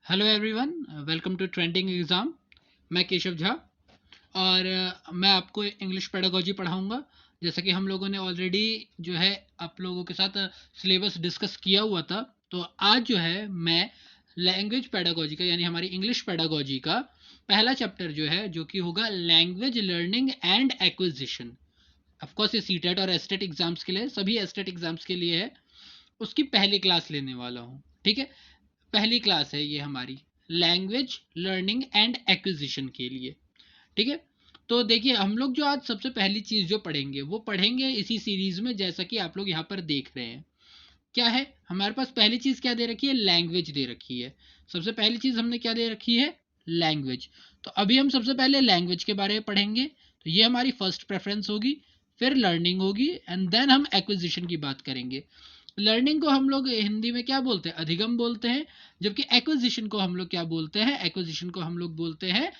Hello everyone, welcome to trending exam. मैं केशव झा और मैं आपको इंग्लिश पेडागोजी पढ़ाऊंगा। जैसा कि हम लोगों ने ऑलरेडी जो है आप लोगों के साथ सिलेबस डिस्कस किया हुआ था, तो आज जो है मैं लैंग्वेज पेडागोजी का यानी हमारी इंग्लिश पेडागोजी का पहला चैप्टर जो है जो कि होगा language learning and acquisition. Of course ये सीटेट और एस्टेट एग्जाम्स के लिए, सभी एस्टेट एग्जाम्स के लिए है। उसकी पहली क्लास लेने वाला हूँ, ठीक है। पहली क्लास है ये हमारी लैंग्वेज लर्निंग एंड एक्विजिशन के लिए, ठीक है। तो देखिए, हम लोग जो आज सबसे पहली चीज जो पढ़ेंगे वो पढ़ेंगे इसी सीरीज में, जैसा कि आप लोग यहाँ पर देख रहे हैं। क्या है हमारे पास? पहली चीज क्या दे रखी है? लैंग्वेज दे रखी है। सबसे पहली चीज हमने क्या दे रखी है? लैंग्वेज। तो अभी हम सबसे पहले लैंग्वेज के बारे में पढ़ेंगे, तो ये हमारी फर्स्ट प्रेफरेंस होगी। फिर लर्निंग होगी एंड देन हम एक्विजिशन की बात करेंगे। लर्निंग को हम लोग हिंदी में क्या बोलते हैं? अधिगम बोलते हैं। जबकि एक्विजिशन को हम लोग क्या बोलते हैं? एक्विजिशन को हम लोग बोलते हैं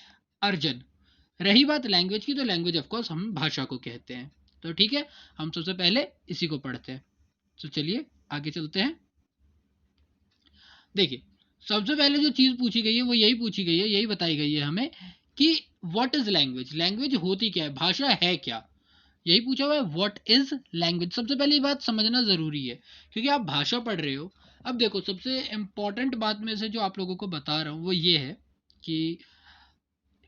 अर्जन। रही बात लैंग्वेज की, तो लैंग्वेज ऑफ कोर्स हम भाषा को कहते हैं। तो ठीक है, हम सबसे पहले इसी को पढ़ते हैं। तो चलिए आगे चलते हैं। देखिए, सबसे पहले जो चीज पूछी गई है वो यही पूछी गई है, यही बताई गई है हमें कि व्हाट इज लैंग्वेज। लैंग्वेज होती क्या है, भाषा है क्या, यही पूछा हुआ है। व्हाट इज लैंग्वेज, सबसे पहले ये बात समझना जरूरी है क्योंकि आप भाषा पढ़ रहे हो। अब देखो, सबसे इंपॉर्टेंट बात में से जो आप लोगों को बता रहा हूँ वो ये है कि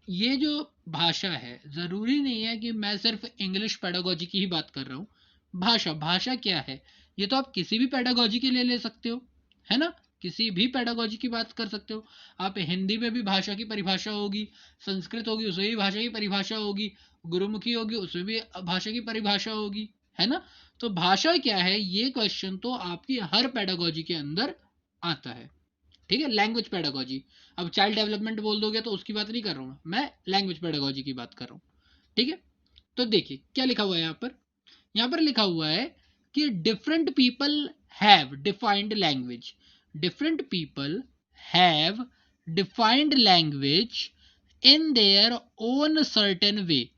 ये जो भाषा है, जरूरी नहीं है कि मैं सिर्फ इंग्लिश पेडागोजी की ही बात कर रहा हूँ। भाषा भाषा क्या है, ये तो आप किसी भी पेडागोजी के लिए ले सकते हो, है ना। किसी भी पेडागोजी की बात कर सकते हो आप। हिंदी में भी भाषा की परिभाषा होगी, संस्कृत होगी उसमें भी भाषा की परिभाषा होगी, गुरुमुखी होगी उसमें भी भाषा की परिभाषा होगी, है ना। तो भाषा क्या है, ये क्वेश्चन तो आपकी हर पेडागोजी के अंदर आता है, ठीक है। लैंग्वेज पेडागोजी, अब चाइल्ड डेवलपमेंट बोल दोगे तो उसकी बात नहीं कर रहा हूँ मैं लैंग्वेज पेडागोजी की बात कर रहा हूँ, ठीक है। तो देखिए क्या लिखा हुआ है यहाँ पर। यहाँ पर लिखा हुआ है कि different people have defined language. Different people have defined language in their own certain way.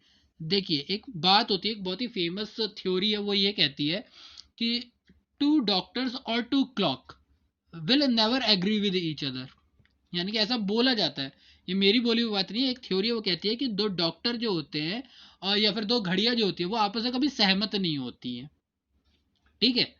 देखिए, एक बात होती है, एक बहुत ही फेमस थ्योरी है, वो ये कहती है कि टू डॉक्टर्स और two clock will never agree with each other. यानी कि ऐसा बोला जाता है, ये मेरी बोली हुई बात नहीं है, एक थ्योरी है, वो कहती है कि दो डॉक्टर जो होते हैं और या फिर दो घड़ियां जो होती है वो आपस में कभी सहमत नहीं होती हैं, ठीक है।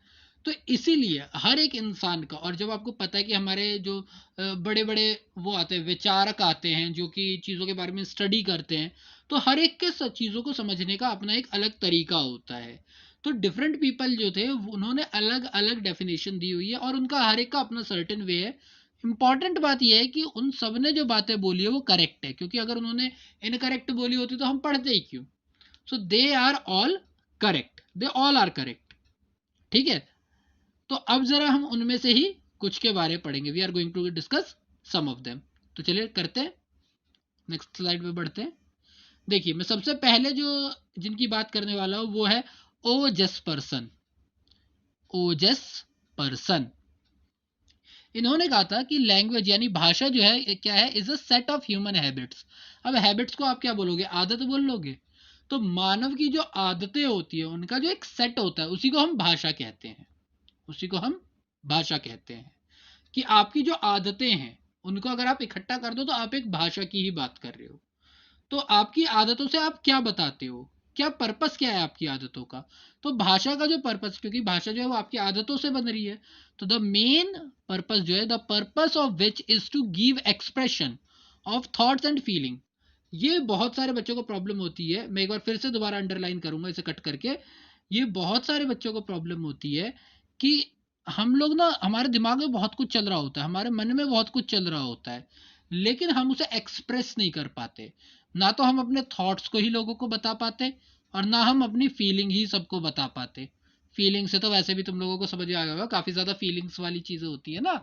तो इसीलिए हर एक इंसान का, और जब आपको पता है कि हमारे जो बड़े बड़े वो आते हैं, विचारक आते हैं जो कि चीज़ों के बारे में स्टडी करते हैं, तो हर एक के चीज़ों को समझने का अपना एक अलग तरीका होता है। तो डिफरेंट पीपल जो थे उन्होंने अलग अलग डेफिनेशन दी हुई है और उनका हर एक का अपना सर्टेन वे है। इंपॉर्टेंट बात यह है कि उन सब ने जो बातें बोली है वो करेक्ट है, क्योंकि अगर उन्होंने इनकरेक्ट बोली होती तो हम पढ़ते ही क्यों। So they are all correct, they all are correct, ठीक है। तो अब जरा हम उनमें से ही कुछ के बारे में पढ़ेंगे। We are going to discuss some of them. तो चलिए करते हैं, नेक्स्ट स्लाइड पे बढ़ते हैं। देखिए, मैं सबसे पहले जो जिनकी बात करने वाला हूँ वो है ओजस पर्सन। ओजस पर्सन, इन्होंने कहा था कि लैंग्वेज यानी भाषा जो है क्या है, is a set of human habits. अब हैबिट्स को आप क्या बोलोगे? आदत बोल लोगे। तो मानव की जो आदतें होती है उनका जो एक सेट होता है उसी को हम भाषा कहते हैं, उसी को हम भाषा कहते हैं। कि आपकी जो आदतें हैं उनको अगर आप इकट्ठा कर दो तो आप एक भाषा की ही बात कर रहे हो। तो आपकी आदतों से आप क्या बताते हो, क्या पर्पस क्या है आपकी आदतों का। तो भाषा का जो पर्पस, क्योंकि भाषा जो है वो आपकी आदतों से बन रही है, तो द मेन पर्पस जो है, the purpose of which is to give expression of thoughts and feeling. ये बहुत सारे बच्चों को प्रॉब्लम होती है, मैं एक बार फिर से दोबारा अंडरलाइन करूंगा इसे कट करके। ये बहुत सारे बच्चों को प्रॉब्लम होती है कि हम लोग ना, हमारे दिमाग में बहुत कुछ चल रहा होता है, हमारे मन में बहुत कुछ चल रहा होता है, लेकिन हम उसे एक्सप्रेस नहीं कर पाते। ना तो हम अपने थॉट्स को ही लोगों को बता पाते और ना हम अपनी फीलिंग ही सबको बता पाते। फीलिंग से तो वैसे भी तुम लोगों को समझ में आ गया होगा, काफी ज्यादा फीलिंग्स वाली चीजें होती है ना।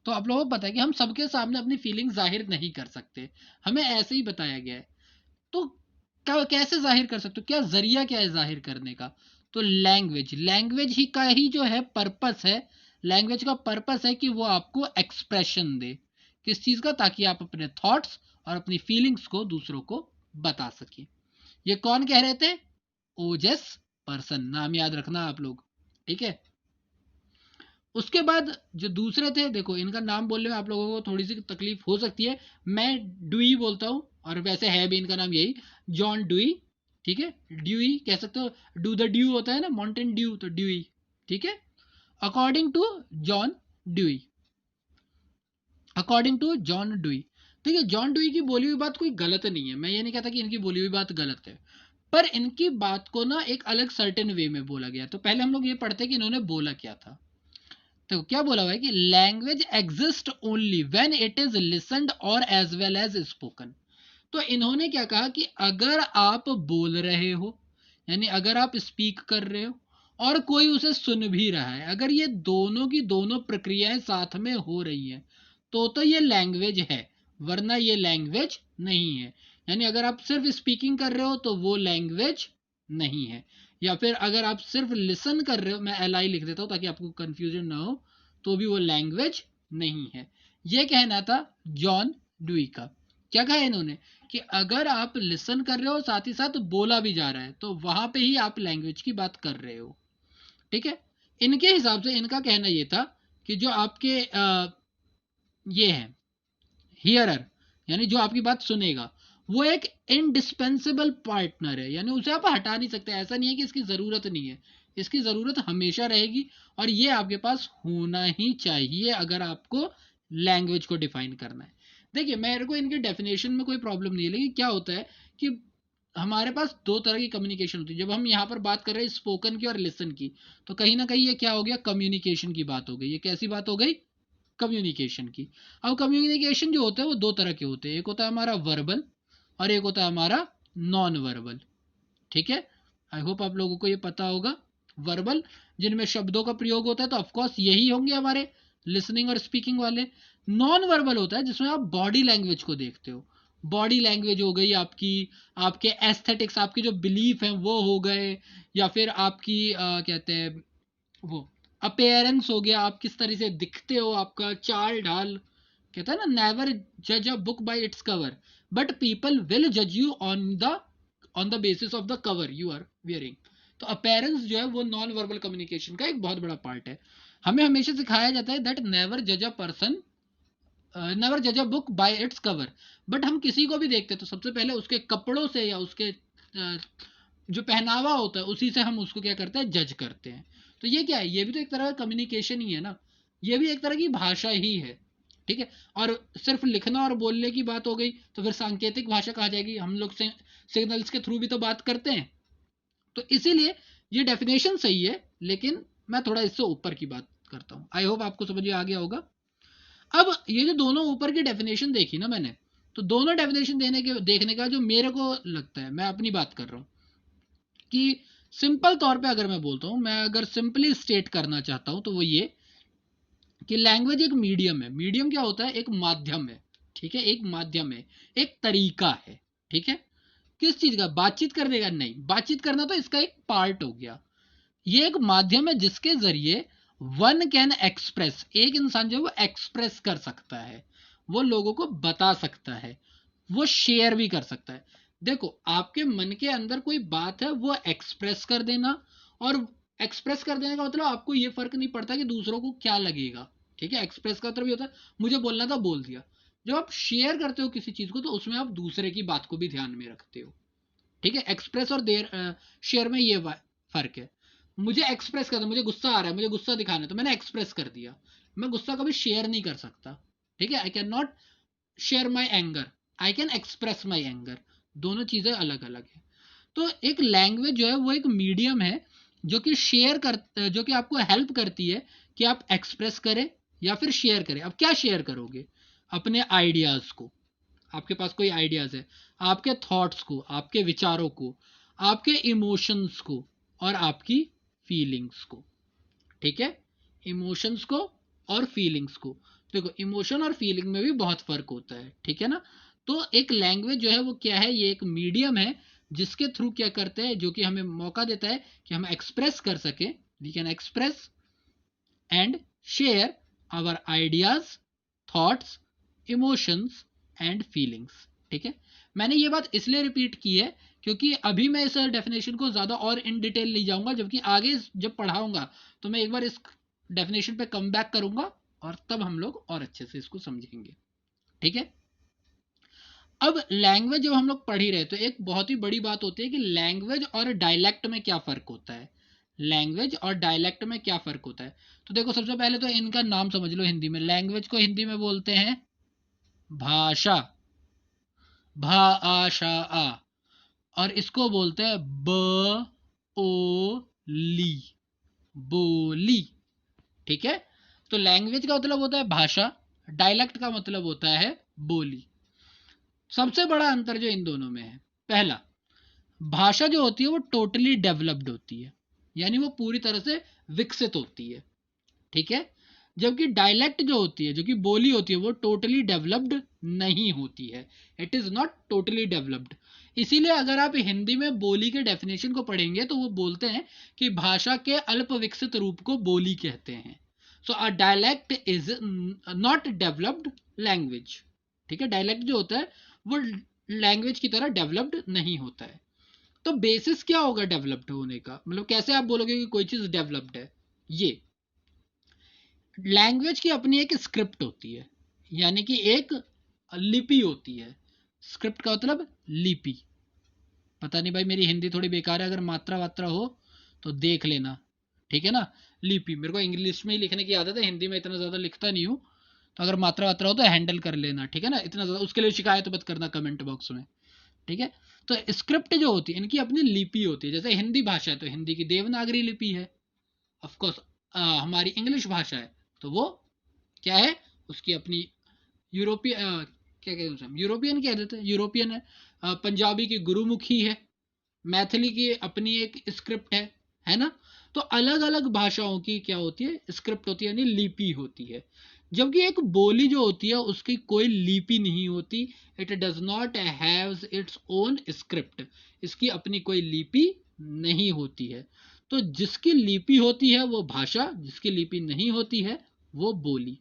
तो आप लोगों को पता है कि हम सबके सामने अपनी फीलिंग जाहिर नहीं कर सकते, हमें ऐसे ही बताया गया है। तो क्या, कैसे जाहिर कर सकते हो, क्या जरिया क्या है जाहिर करने का? तो लैंग्वेज, लैंग्वेज ही का ही जो है पर्पस है। लैंग्वेज का पर्पस है कि वो आपको एक्सप्रेशन दे, किस चीज का? ताकि आप अपने थॉट्स और अपनी फीलिंग्स को दूसरों को बता सके। ये कौन कह रहे थे? ओजस पर्सन, नाम याद रखना आप लोग, ठीक है। उसके बाद जो दूसरे थे, देखो इनका नाम बोलने में आप लोगों को थोड़ी सी तकलीफ हो सकती है, मैं ड्यूई बोलता हूँ, और वैसे है भी इनका नाम यही, जॉन ड्यूई। ठीक है, ड्यूई कह सकते हो, डू द ड्यू होता है ना, माउंटेन ड्यू, तो ड्यूई। ठीक है, according to John Dewey, according to John Dewey. ठीक है, जॉन ड्यूई की बोली हुई बात कोई गलत नहीं है, मैं ये नहीं कहता कि इनकी बोली हुई बात गलत है, पर इनकी बात को ना एक अलग सर्टेन वे में बोला गया। तो पहले हम लोग ये पढ़ते हैं कि इन्होंने बोला क्या था। तो क्या बोला हुआ है कि language exist only when it is listened और एज वेल एज स्पोकन। तो इन्होंने क्या कहा कि अगर आप बोल रहे हो, यानी अगर आप स्पीक कर रहे हो और कोई उसे सुन भी रहा है, अगर ये दोनों की दोनों प्रक्रियाएं साथ में हो रही हैं, तो ये लैंग्वेज है, वरना ये लैंग्वेज नहीं है। यानी अगर आप सिर्फ स्पीकिंग कर रहे हो तो वो लैंग्वेज नहीं है, या फिर अगर आप सिर्फ लिसन कर रहे हो, मैं एल आई लिख देता हूँ ताकि आपको कंफ्यूजन ना हो, तो भी वो लैंग्वेज नहीं है। ये कहना था जॉन ड्यूई का। क्या कहा इन्होंने कि अगर आप लिसन कर रहे हो साथ ही साथ बोला भी जा रहा है, तो वहां पे ही आप लैंग्वेज की बात कर रहे हो। ठीक है, इनके हिसाब से इनका कहना ये था कि जो आपके ये है हियरर, यानी जो आपकी बात सुनेगा, वो एक इंडिस्पेंसेबल पार्टनर है, यानी उसे आप हटा नहीं सकते। ऐसा नहीं है कि इसकी ज़रूरत नहीं है, इसकी ज़रूरत हमेशा रहेगी, और ये आपके पास होना ही चाहिए अगर आपको लैंग्वेज को डिफाइन करना है। देखिए, मेरे को इनके डेफिनेशन में कोई प्रॉब्लम नहीं है, लेकिन क्या होता है कि हमारे पास दो तरह की कम्युनिकेशन होती है। जब हम यहाँ पर बात कर रहे हैं स्पोकन की और लिसन की, तो कहीं ना कहीं ये क्या हो गया, कम्युनिकेशन की बात हो गई। ये कैसी बात हो गई, कम्युनिकेशन की। अब कम्युनिकेशन जो होता है वो दो तरह के होते हैं, एक होता है हमारा वर्बल और एक होता है हमारा नॉन वर्बल। ठीक है, आई होप आप लोगों को ये पता होगा। वर्बल जिनमें शब्दों का प्रयोग होता है, तो ऑफकोर्स यही होंगे हमारे लिसनिंग और स्पीकिंग वाले। नॉन वर्बल होता है जिसमें आप बॉडी लैंग्वेज को देखते हो। बॉडी लैंग्वेज हो गई आपकी, आपके एस्थेटिक्स, आपके जो बिलीफ हैं वो हो गए, या फिर आपकी कहते हैं वो अपेयरेंस हो गया, आप किस तरह से दिखते हो, आपका चाल ढाल। कहता है ना, नेवर जज a book by its cover, but people will जज you on the basis of the cover you are wearing. तो अपेयरेंस जो है वो नॉन वर्बल कम्युनिकेशन का एक बहुत बड़ा पार्ट है। हमें हमेशा सिखाया जाता है दैट नेवर जज अ पर्सन, नेवर जज a book by its cover. But हम किसी को भी देखते हैं तो सबसे पहले उसके कपड़ों से या उसके जो पहनावा होता है उसी से हम उसको क्या करते हैं, जज करते हैं। तो ये क्या है, ये भी तो एक तरह का कम्युनिकेशन ही है ना, ये भी एक तरह की भाषा ही है। ठीक है, और सिर्फ लिखना और बोलने की बात हो गई तो फिर सांकेतिक भाषा कहा जाएगी। हम लोग से सिग्नल्स के थ्रू भी तो बात करते हैं। तो इसीलिए ये डेफिनेशन सही है, लेकिन मैं थोड़ा इससे ऊपर की बात करता हूँ। आई होप आपको समझ में आ गया होगा। अब ये जो दोनों ऊपर की डेफिनेशन देखी ना मैंने, तो दोनों डेफिनेशन देखने का जो मेरे को लगता है, मैं अपनी बात कर रहा हूँ कि सिंपल तौर पे अगर मैं बोलता हूँ, मैं अगर सिंपली स्टेट करना चाहता हूँ, तो वो ये कि लैंग्वेज एक मीडियम है। मीडियम क्या होता है, एक माध्यम है। ठीक है, एक माध्यम है, एक तरीका है। ठीक है, किस चीज का, बातचीत करने का नहीं, बातचीत करना तो इसका एक पार्ट हो गया। ये एक माध्यम है जिसके जरिए वन कैन एक्सप्रेस, एक इंसान जो है वो एक्सप्रेस कर सकता है, वो लोगों को बता सकता है, वो शेयर भी कर सकता है। देखो, आपके मन के अंदर कोई बात है वो एक्सप्रेस कर देना, और एक्सप्रेस कर देने का मतलब आपको ये फर्क नहीं पड़ता कि दूसरों को क्या लगेगा। ठीक है, एक्सप्रेस का मतलब ये होता है मुझे बोलना था बोल दिया। जब आप शेयर करते हो किसी चीज को, तो उसमें आप दूसरे की बात को भी ध्यान में रखते हो। ठीक है, एक्सप्रेस और देर शेयर में ये फर्क है। मुझे एक्सप्रेस करना, मुझे गुस्सा आ रहा है, मुझे गुस्सा दिखाना है, तो मैंने एक्सप्रेस कर दिया। मैं गुस्सा कभी शेयर नहीं कर सकता। ठीक है, I can not share my anger, I can express my anger. दोनों चीजें अलग अलग है। तो एक लैंग्वेज जो है वो एक मीडियम है जो कि जो कि आपको हेल्प करती है कि आप एक्सप्रेस करें या फिर शेयर करें। अब क्या शेयर करोगे, अपने आइडियाज को, आपके पास कोई आइडियाज है, आपके थॉट्स को, आपके विचारों को, आपके इमोशंस को, और आपकी फीलिंग्स को। ठीक है, इमोशंस को और फीलिंग्स को। देखो, इमोशन और फीलिंग में भी बहुत फर्क होता है। ठीक है ना, तो एक लैंग्वेज जो है वो क्या है, ये एक मीडियम है जिसके थ्रू क्या करते हैं, जो कि हमें मौका देता है कि हम एक्सप्रेस कर सकें, we can express and share our ideas, thoughts, emotions and feelings. ठीक है, मैंने ये बात इसलिए रिपीट की है क्योंकि अभी मैं इस डेफिनेशन को ज़्यादा और इन डिटेल नहीं जाऊंगा, जबकि आगे जब पढ़ाऊंगा तो मैं एक बार इस डेफिनेशन पे कम बैक करूंगा और तब हम लोग और अच्छे से इसको समझेंगे। ठीक है, अब लैंग्वेज जब हम लोग पढ़ ही रहे तो एक बहुत ही बड़ी बात होती है कि लैंग्वेज और डायलेक्ट में क्या फर्क होता है। लैंग्वेज और डायलेक्ट में क्या फर्क होता है, तो देखो सबसे पहले तो इनका नाम समझ लो हिंदी में। लैंग्वेज को हिंदी में बोलते हैं भाषा, भा आ शा आ, और इसको बोलते हैं ब ओ ली, बोली। ठीक है, तो लैंग्वेज का मतलब होता है भाषा, डायलेक्ट का मतलब होता है बोली। सबसे बड़ा अंतर जो इन दोनों में है, पहला, भाषा जो होती है वो टोटली डेवलप्ड होती है, यानी वो पूरी तरह से विकसित होती है। ठीक है, जबकि डायलेक्ट जो होती है, जो कि बोली होती है, वो टोटली डेवलप्ड नहीं होती है। It is not totally developed. इसीलिए अगर आप हिंदी में बोली के डेफिनेशन को पढ़ेंगे तो वो बोलते हैं कि भाषा के अल्प विकसित रूप को बोली कहते हैं। So a dialect is not developed language. ठीक है, डायलेक्ट जो होता है वो लैंग्वेज की तरह डेवलप्ड नहीं होता है। तो बेसिस क्या होगा डेवलप्ड होने का, मतलब कैसे आप बोलोगे कि कोई चीज डेवलप्ड है। ये लैंग्वेज की अपनी एक स्क्रिप्ट होती है, यानी कि एक लिपि होती है। स्क्रिप्ट का मतलब लिपि। पता नहीं भाई मेरी हिंदी थोड़ी बेकार है, अगर मात्रा वात्रा हो तो देख लेना। ठीक है ना, लिपि, मेरे को इंग्लिश में ही लिखने की आदत है, हिंदी में इतना ज़्यादा लिखता नहीं हूँ, तो अगर मात्रा वात्रा हो तो हैंडल कर लेना। ठीक है ना, इतना ज़्यादा उसके लिए शिकायत मत करना कमेंट बॉक्स में। ठीक है, तो स्क्रिप्ट जो होती है इनकी अपनी लिपि होती है। जैसे हिंदी भाषा है तो हिंदी की देवनागरी लिपि है। ऑफकोर्स हमारी इंग्लिश भाषा है तो वो क्या है, उसकी अपनी यूरोपियन, क्या कहते हैं हम, यूरोपियन कह देते हैं, यूरोपियन है। पंजाबी की गुरुमुखी है, मैथिली की अपनी एक स्क्रिप्ट है ना। तो अलग अलग भाषाओं की क्या होती है, स्क्रिप्ट होती है, यानी लिपि होती है। जबकि एक बोली जो होती है उसकी कोई लिपि नहीं होती। It does not have its own script. इसकी अपनी कोई लिपि नहीं होती है। तो जिसकी लिपि होती है वो भाषा, जिसकी लिपि नहीं होती है वो बोली।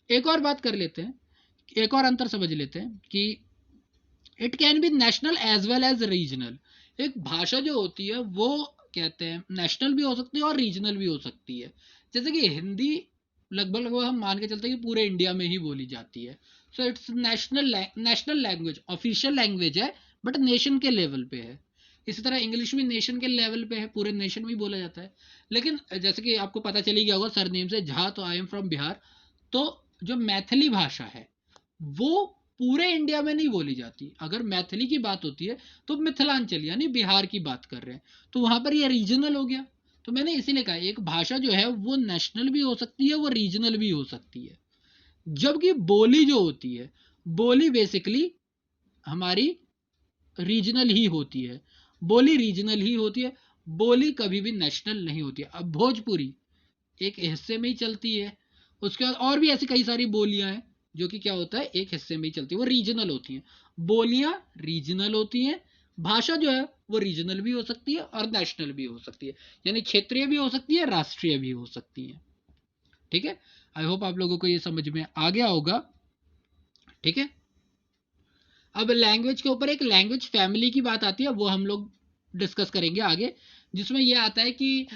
एक और बात कर लेते हैं, एक और अंतर समझ लेते हैं कि it can be national as well as regional. एक भाषा जो होती है वो कहते हैं नेशनल भी हो सकती है और रीजनल भी हो सकती है। जैसे कि हिंदी लगभग लगभग हम मान के चलते हैं कि पूरे इंडिया में ही बोली जाती है। So it's national language, official language है, बट नेशन के लेवल पे है। इसी तरह इंग्लिश भी नेशन के लेवल पे है, पूरे नेशन में ही बोला जाता है। लेकिन जैसे कि आपको पता चली गया होगा सरनेम से, झा, तो आई एम फ्रॉम बिहार। तो जो मैथिली भाषा है वो पूरे इंडिया में नहीं बोली जाती। अगर मैथिली की बात होती है तो मिथिलांचल यानी बिहार की बात कर रहे हैं, तो वहां पर ये रीजनल हो गया। तो मैंने इसीलिए कहा एक भाषा जो है वो नेशनल भी हो सकती है, वो रीजनल भी हो सकती है। जबकि बोली जो होती है, बोली बेसिकली हमारी रीजनल ही होती है। बोली रीजनल ही होती है, बोली कभी भी नेशनल नहीं होती है। अब भोजपुरी एक हिस्से में ही चलती है, उसके बाद और भी ऐसी कई सारी बोलियां हैं जो कि क्या होता है एक हिस्से में ही चलती है, वो रीजनल होती हैं। बोलियां रीजनल होती हैं, भाषा जो है वो रीजनल भी हो सकती है और नेशनल भी हो सकती है, यानी क्षेत्रीय भी हो सकती है, राष्ट्रीय भी हो सकती है। ठीक है, आई होप आप लोगों को ये समझ में आ गया होगा। ठीक है, अब लैंग्वेज के ऊपर एक लैंग्वेज फैमिली की बात आती है, वो हम लोग डिस्कस करेंगे आगे, जिसमें यह आता है कि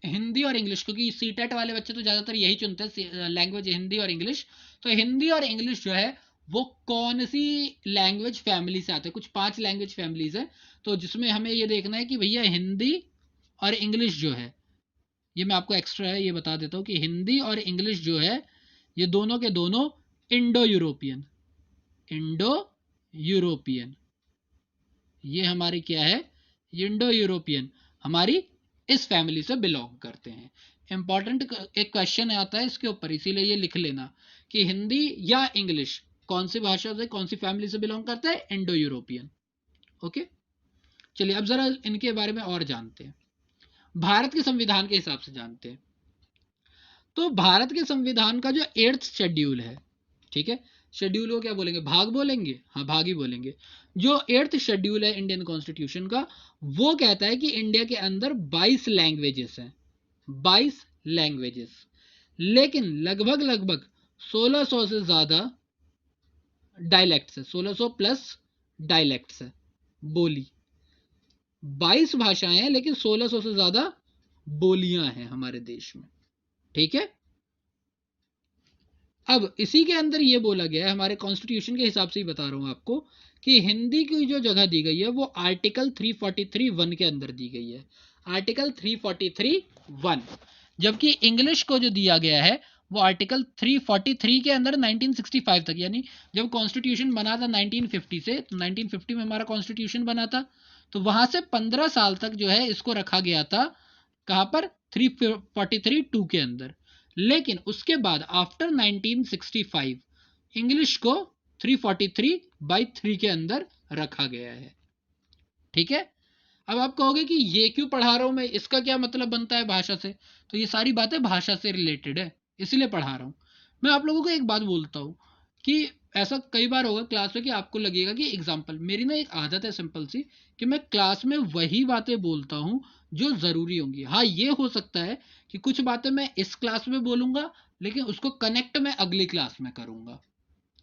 हिंदी और इंग्लिश, क्योंकि सीटेट वाले बच्चे तो ज़्यादातर यही चुनते हैं लैंग्वेज हिंदी और इंग्लिश। तो हिंदी और इंग्लिश जो है वो कौन सी लैंग्वेज फैमिली से आते हैं। कुछ 5 लैंग्वेज फैमिलीज है, तो जिसमें हमें ये देखना है कि भैया हिंदी और इंग्लिश जो है, ये मैं आपको एक्स्ट्रा है ये बता देता हूँ कि हिंदी और इंग्लिश जो है ये दोनों के दोनों इंडो यूरोपियन, इंडो यूरोपियन, ये हमारी क्या है, इंडो यूरोपियन, हमारी इस फैमिली से बिलोंग करते हैं। इंपॉर्टेंट एक क्वेश्चन आता है इसके ऊपर, इसीलिए ये लिख लेना कि हिंदी या इंग्लिश कौन सी भाषा से कौन सी फैमिली से बिलोंग करता है, इंडो यूरोपियन। ओके, चलिए अब जरा इनके बारे में और जानते हैं, भारत के संविधान के हिसाब से जानते हैं। तो भारत के संविधान का जो 8th शेड्यूल है, ठीक है, शेड्यूल को क्या बोलेंगे, भाग बोलेंगे, हाँ भाग ही बोलेंगे। जो 8th शेड्यूल है इंडियन कॉन्स्टिट्यूशन का, वो कहता है कि इंडिया के अंदर 22 लैंग्वेजेस हैं, 22 लैंग्वेजेस। लेकिन लगभग लगभग 1600 से ज्यादा डायलेक्ट्स है, 1600 प्लस डायलेक्ट्स है, बोली। 22 भाषाएं हैं लेकिन 1600 से ज्यादा बोलियां हैं हमारे देश में। ठीक है। अब इसी के अंदर ये बोला गया है, हमारे कॉन्स्टिट्यूशन के हिसाब से ही बता रहा हूं आपको, कि हिंदी की जो जगह दी गई है वो आर्टिकल 343(1) के अंदर दी गई है, आर्टिकल 343(1), जबकि इंग्लिश को जो दिया गया है वो आर्टिकल 343 के अंदर 1965 तक, यानी जब कॉन्स्टिट्यूशन बना था 1950 से, तो 1950 में हमारा कॉन्स्टिट्यूशन बना था, तो वहां से 15 साल तक जो है इसको रखा गया था, कहां पर, 343(2) के अंदर। लेकिन उसके बाद आफ्टर 1965 इंग्लिश को 343(3) के अंदर रखा गया है। ठीक है। अब आप कहोगे कि ये क्यों पढ़ा रहा हूं मैं, इसका क्या मतलब बनता है भाषा से, तो ये सारी बातें भाषा से रिलेटेड है, इसीलिए पढ़ा रहा हूं। मैं आप लोगों को एक बात बोलता हूं कि ऐसा कई बार होगा क्लास में कि आपको लगेगा कि एग्जाम्पल, मेरी ना एक आदत है सिंपल सी, कि मैं क्लास में वही बातें बोलता हूं जो जरूरी होंगी। हाँ, ये हो सकता है कि कुछ बातें मैं इस क्लास में बोलूंगा लेकिन उसको कनेक्ट मैं अगली क्लास में करूंगा,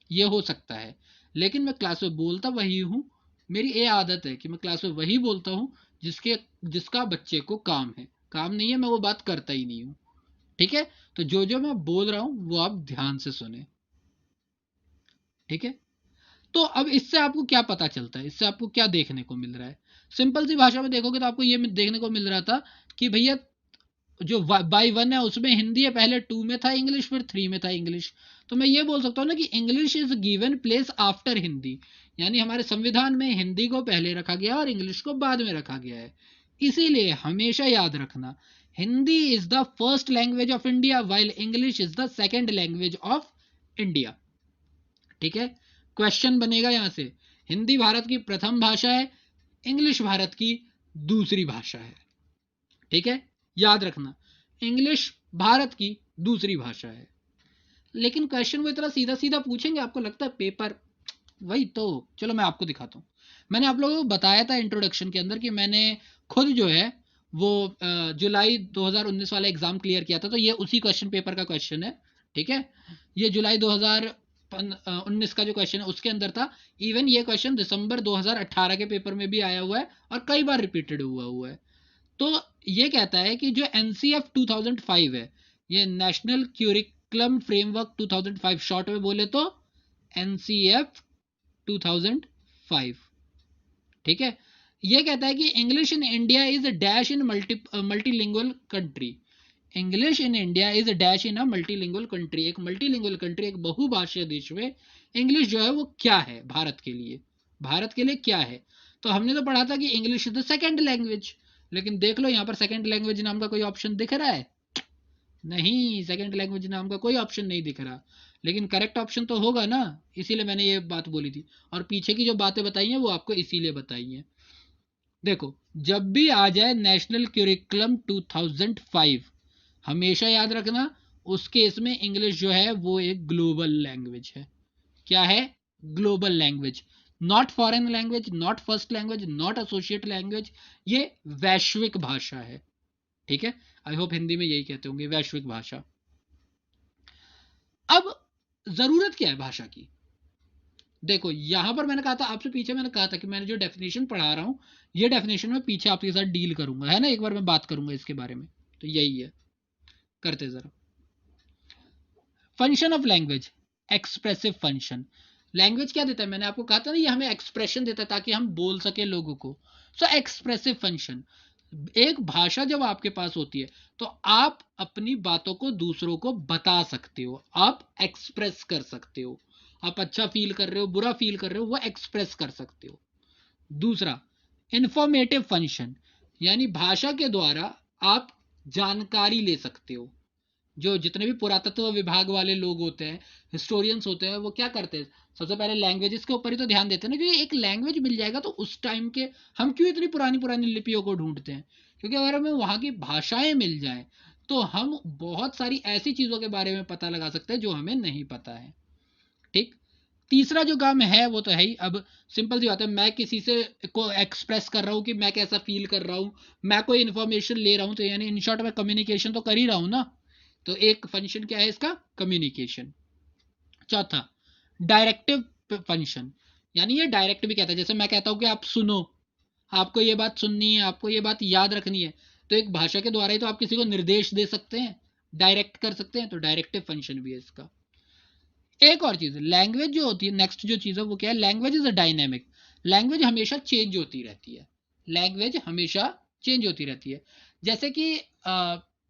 ये हो सकता है, लेकिन मैं क्लास में बोलता वही हूँ। मेरी ये आदत है कि मैं क्लास में वही बोलता हूँ जिसके जिसका बच्चे को काम है, काम नहीं है मैं वो बात करता ही नहीं हूँ। ठीक है। तो जो जो मैं बोल रहा हूँ वो आप ध्यान से सुने। ठीक है। तो अब इससे आपको क्या पता चलता है, इससे आपको क्या देखने को मिल रहा है, सिंपल सी भाषा में देखोगे तो आपको ये देखने को मिल रहा था कि भैया जो बाई वन है उसमें हिंदी है, पहले 2 में था इंग्लिश, फिर 3 में था इंग्लिश। तो मैं ये बोल सकता हूँ ना कि English is given place after Hindi, यानी हमारे संविधान में हिंदी को पहले रखा गया और इंग्लिश को बाद में रखा गया है। इसीलिए हमेशा याद रखना, Hindi is the first language of India while English is the second language of India. ठीक है। क्वेश्चन बनेगा यहां से, हिंदी भारत की प्रथम भाषा है, इंग्लिश भारत की दूसरी भाषा है। ठीक है। याद रखना, इंग्लिश भारत की दूसरी भाषा है। लेकिन क्वेश्चन वो इतना सीधा सीधा पूछेंगे, आपको लगता है पेपर, वही तो, चलो मैं आपको दिखाता हूँ। मैंने आप लोगों को बताया था इंट्रोडक्शन के अंदर कि मैंने खुद जो है वो जुलाई 2019 वाला एग्जाम क्लियर किया था, तो ये उसी क्वेश्चन पेपर का क्वेश्चन है। ठीक है। ये जुलाई 2019 का जो क्वेश्चन है उसके अंदर था। इवन ये क्वेश्चन दिसंबर 2018 के पेपर में भी आया हुआ है और कई बार रिपीटेड हुआ है। तो ये कहता है कि जो एनसीएफ 2005 है, ये नेशनल क्यूरिकुलम फ्रेमवर्क 2005, शॉर्ट में बोले तो एनसीएफ 2005। ठीक है। ये कहता है कि English in India is dash in multilingual country, English in India is dash in a multilingual country, एक मल्टीलिंगुअल कंट्री, एक बहुभाषीय देश में इंग्लिश जो है वो क्या है भारत के लिए, भारत के लिए क्या है। तो हमने तो पढ़ा था कि English is the second language, लेकिन देख लो यहाँ पर सेकेंड लैंग्वेज नाम का कोई ऑप्शन दिख रहा है, नहीं, सेकेंड लैंग्वेज नाम का कोई ऑप्शन नहीं दिख रहा। लेकिन करेक्ट ऑप्शन तो होगा ना, इसीलिए मैंने ये बात बोली थी, और पीछे की जो बातें बताई हैं वो आपको इसीलिए बताई हैं। देखो, जब भी आ जाए नेशनल क्यूरिकुलम 2005, हमेशा याद रखना उस केस में इंग्लिश जो है वो एक ग्लोबल लैंग्वेज है। क्या है? Global language, not foreign language, not first language, not associate language, ये वैश्विक भाषा है। ठीक है। आई होप हिंदी में यही कहते होंगे, वैश्विक भाषा। अब जरूरत क्या है भाषा की, देखो यहां पर मैंने कहा था आपसे, पीछे मैंने कहा था कि मैंने जो डेफिनेशन पढ़ा रहा हूं ये डेफिनेशन में पीछे आपके साथ डील करूंगा, है ना, एक बार मैं बात करूंगा इसके बारे में, तो यही है, करते जरा। Function of language, expressive function. Language क्या देता है, मैंने आपको कहा था ना, ये हमें एक्सप्रेशन देता है ताकि हम बोल सके लोगों को। सो एक्सप्रेसिव फंक्शन, एक भाषा जब आपके पास होती है तो आप अपनी बातों को दूसरों को बता सकते हो, आप एक्सप्रेस कर सकते हो, आप अच्छा फील कर रहे हो, बुरा फील कर रहे हो, वो एक्सप्रेस कर सकते हो। दूसरा, इंफॉर्मेटिव फंक्शन, यानी भाषा के द्वारा आप जानकारी ले सकते हो। जो जितने भी पुरातत्व विभाग वाले लोग होते हैं, हिस्टोरियंस होते हैं, वो क्या करते हैं, सबसे पहले लैंग्वेजेस के ऊपर ही तो ध्यान देते हैं ना, क्योंकि एक लैंग्वेज मिल जाएगा तो उस टाइम के, हम क्यों इतनी पुरानी पुरानी लिपियों को ढूंढते हैं, क्योंकि अगर हमें वहाँ की भाषाएं मिल जाएं तो हम बहुत सारी ऐसी चीज़ों के बारे में पता लगा सकते हैं जो हमें नहीं पता है। ठीक। तीसरा जो काम है वो तो है ही, अब सिंपल सी बात है, मैं किसी से को एक्सप्रेस कर रहा हूँ कि मैं कैसा फील कर रहा हूँ, मैं कोई इन्फॉर्मेशन ले रहा हूँ, तो यानी इन शॉर्ट मैं कम्युनिकेशन तो कर ही रहा हूँ ना, तो एक फंक्शन क्या है इसका, कम्युनिकेशन। चौथा, डायरेक्टिव फंक्शन, यानी ये डायरेक्ट भी कहता है, जैसे मैं कहता हूँ कि आप सुनो, आपको ये बात सुननी है, आपको ये बात याद रखनी है, तो एक भाषा के द्वारा ही तो आप किसी को निर्देश दे सकते हैं, डायरेक्ट कर सकते हैं, तो डायरेक्टिव फंक्शन भी है इसका। एक और चीज, लैंग्वेज जो होती है, नेक्स्ट जो चीज है वो क्या है, language is a dynamic. Language हमेशा चेंज होती रहती है, लैंग्वेज हमेशा चेंज होती रहती है। जैसे कि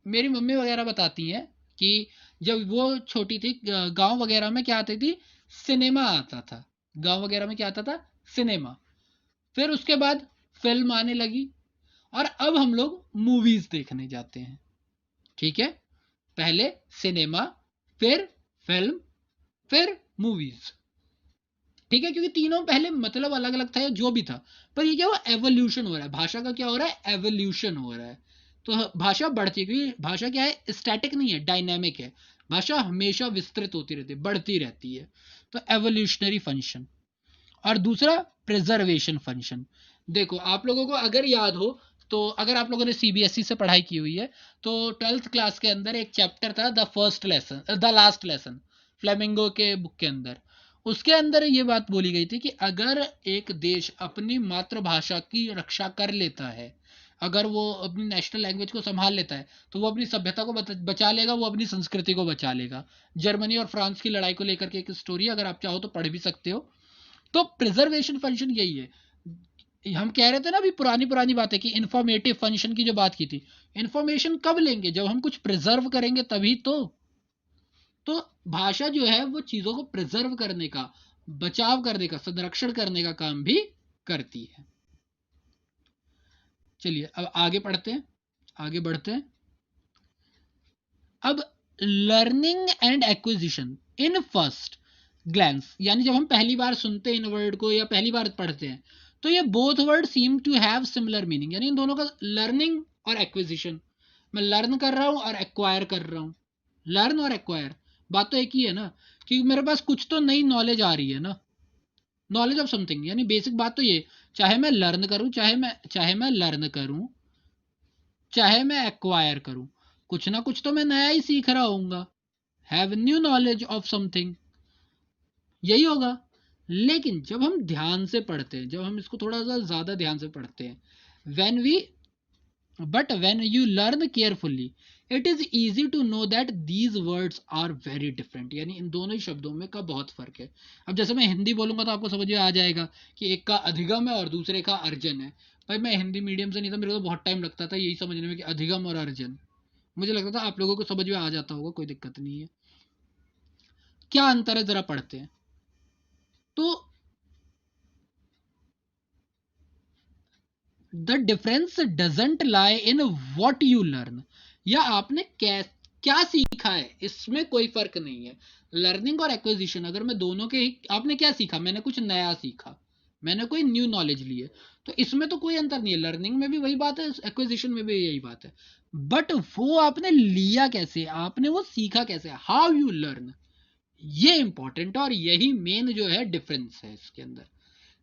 मेरी मम्मी वगैरह बताती हैं कि जब वो छोटी थी, गांव वगैरह में क्या आती थी, सिनेमा आता था। गांव वगैरह में क्या आता था, सिनेमा। फिर उसके बाद फिल्म आने लगी, और अब हम लोग मूवीज देखने जाते हैं। ठीक है, पहले सिनेमा, फिर फिल्म, फिर मूवीज। ठीक है, क्योंकि तीनों पहले मतलब अलग अलग था या जो भी था, पर ये क्या हुआ, एवोल्यूशन हो रहा है, भाषा का क्या हो रहा है, एवोल्यूशन हो रहा है। तो भाषा बढ़ती है, क्योंकि भाषा क्या है, स्टैटिक नहीं है, डायनेमिक है। भाषा हमेशा विस्तृत होती रहती है, बढ़ती रहती है। तो एवोल्यूशनरी फंक्शन। और दूसरा, प्रिजर्वेशन फंक्शन। देखो आप लोगों को अगर याद हो, तो अगर आप लोगों ने सीबीएसई से पढ़ाई की हुई है, तो 12th क्लास के अंदर एक चैप्टर था, the first lesson, the last lesson, flamingo के बुक के अंदर। उसके अंदर ये बात बोली गई थी कि अगर एक देश अपनी मातृभाषा की रक्षा कर लेता है, अगर वो अपनी नेशनल लैंग्वेज को संभाल लेता है, तो वो अपनी सभ्यता को बचा लेगा, वो अपनी संस्कृति को बचा लेगा। जर्मनी और फ्रांस की लड़ाई को लेकर के एक स्टोरी, अगर आप चाहो तो पढ़ भी सकते हो। तो प्रिजर्वेशन फंक्शन यही है। हम कह रहे थे ना अभी, पुरानी पुरानी बातें की, इंफॉर्मेटिव फंक्शन की जो बात की थी, इंफॉर्मेशन कब लेंगे, जब हम कुछ प्रिजर्व करेंगे तभी तो भाषा जो है वो चीजों को प्रिजर्व करने का, बचाव करने का, संरक्षण करने का काम भी करती है। चलिए अब आगे पढ़ते हैं, आगे बढ़ते हैं। अब learning and acquisition in first glance, यानी जब हम पहली बार सुनते हैं इन वर्ड को या पहली बार पढ़ते हैं, तो ये both word seem to have similar meaning, यानी इन दोनों का, लर्निंग और एक्विजिशन, मैं लर्न कर रहा हूं और एक्वायर कर रहा हूं। लर्न और एक्वायर, बात तो एक ही है ना, कि मेरे पास कुछ तो नई नॉलेज आ रही है ना, नॉलेज ऑफ समथिंग, यानी बेसिक बात तो ये, चाहे मैं लर्न करूं, चाहे मैं लर्न करूं, चाहे मैं एक्वायर करूं, कुछ ना कुछ तो मैं नया ही सीख रहा हूंगा। Have new knowledge of something, यही होगा। लेकिन जब हम ध्यान से पढ़ते हैं, जब हम इसको थोड़ा सा ज्यादा ध्यान से पढ़ते हैं, when we but when you learn carefully, it is easy to know that these words are very different, यानी इन दोनों ही शब्दों में का बहुत फर्क है। अब जैसे मैं हिंदी बोलूंगा तो आपको समझ में आ जाएगा कि एक का अधिगम है और दूसरे का अर्जन है। भाई मैं हिंदी मीडियम से नहीं था, मेरे को तो बहुत टाइम लगता था यही समझने में कि अधिगम और अर्जन। मुझे लगता था आप लोगों को समझ में आ जाता होगा, कोई दिक्कत नहीं है। क्या अंतर है, जरा पढ़ते हैं। तो the difference doesn't lie in what you learn, या आपने क्या सीखा है, इसमें कोई फर्क नहीं है। लर्निंग और एक्विजिशन, अगर मैं दोनों के ही, आपने क्या सीखा, मैंने कुछ नया सीखा, मैंने कोई न्यू नॉलेज ली है, तो इसमें तो कोई अंतर नहीं है। लर्निंग में भी वही बात है, एक्विजिशन में भी यही बात है। बट वो आपने लिया कैसे, आपने वो सीखा कैसे, हाउ यू लर्न, ये इंपॉर्टेंट है, और यही मेन जो है डिफरेंस है इसके अंदर।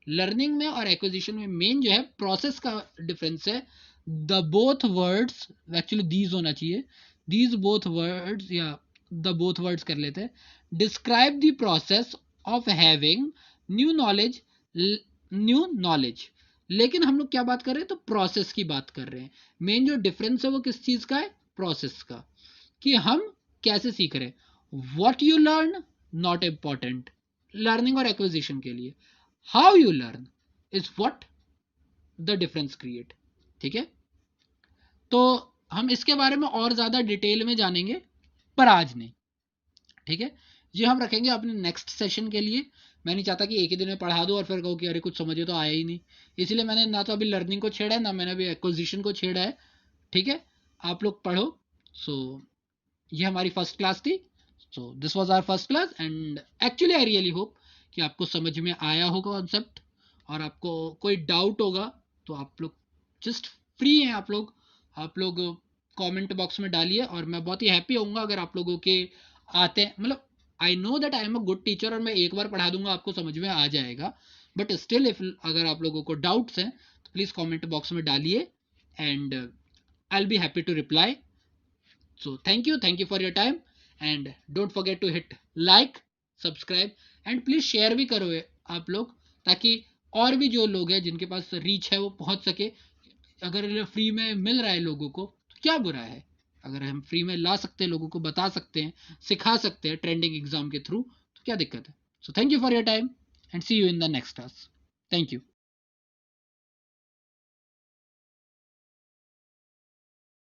लर्निंग में और एक्विजिशन में मेन जो है प्रोसेस का डिफरेंस है। The both words, actually these होना चाहिए, दीज बोथ वर्ड्स, या द बोथ वर्ड्स कर लेते हैं, describe the process of having new knowledge, new knowledge. लेकिन हम लोग क्या बात कर रहे हैं, तो प्रोसेस की बात कर रहे हैं। मेन जो डिफरेंस है वो किस चीज का है, प्रोसेस का, कि हम कैसे सीख रहे हैं। What you learn not important learning और एक्विजिशन के लिए, how you learn is what the difference create. ठीक है, तो हम इसके बारे में और ज्यादा डिटेल में जानेंगे, पर आज नहीं। ठीक है, ये हम रखेंगे अपने नेक्स्ट सेशन के लिए। मैं नहीं चाहता कि एक ही दिन में पढ़ा दूं और फिर कहूँ कि अरे कुछ समझे तो आया ही नहीं। इसलिए मैंने ना तो अभी लर्निंग को छेड़ा है, ना मैंने अभी एक्विजिशन को छेड़ा है। ठीक है, आप लोग पढ़ो। सो ये हमारी फर्स्ट क्लास थी। So this was our first class, and actually I really hope कि आपको समझ में आया होगा कॉन्सेप्ट। और आपको कोई डाउट होगा तो आप लोग जस्ट फ्री हैं, आप लोग कमेंट बॉक्स में डालिए, और मैं बहुत ही हैप्पी होऊंगा अगर आप लोगों के आते हैं। मतलब I know that I am a good teacher, और मैं एक बार पढ़ा दूंगा आपको समझ में आ जाएगा। बट स्टिल इफ अगर आप लोगों को डाउट्स हैं तो प्लीज़ कमेंट बॉक्स में डालिए, and I will be happy to reply. So thank you for your time, and don't forget to hit like, subscribe, and please share भी करो आप लोग, ताकि और भी जो लोग हैं जिनके पास रीच है वो पहुंच सके। अगर फ्री में मिल रहा है लोगों को तो क्या बुरा है। अगर हम फ्री में ला सकते हैं, लोगों को बता सकते हैं, सिखा सकते हैं ट्रेंडिंग एग्जाम के थ्रू, तो क्या दिक्कत है। So thank you for your time and see you in the next class. Thank you.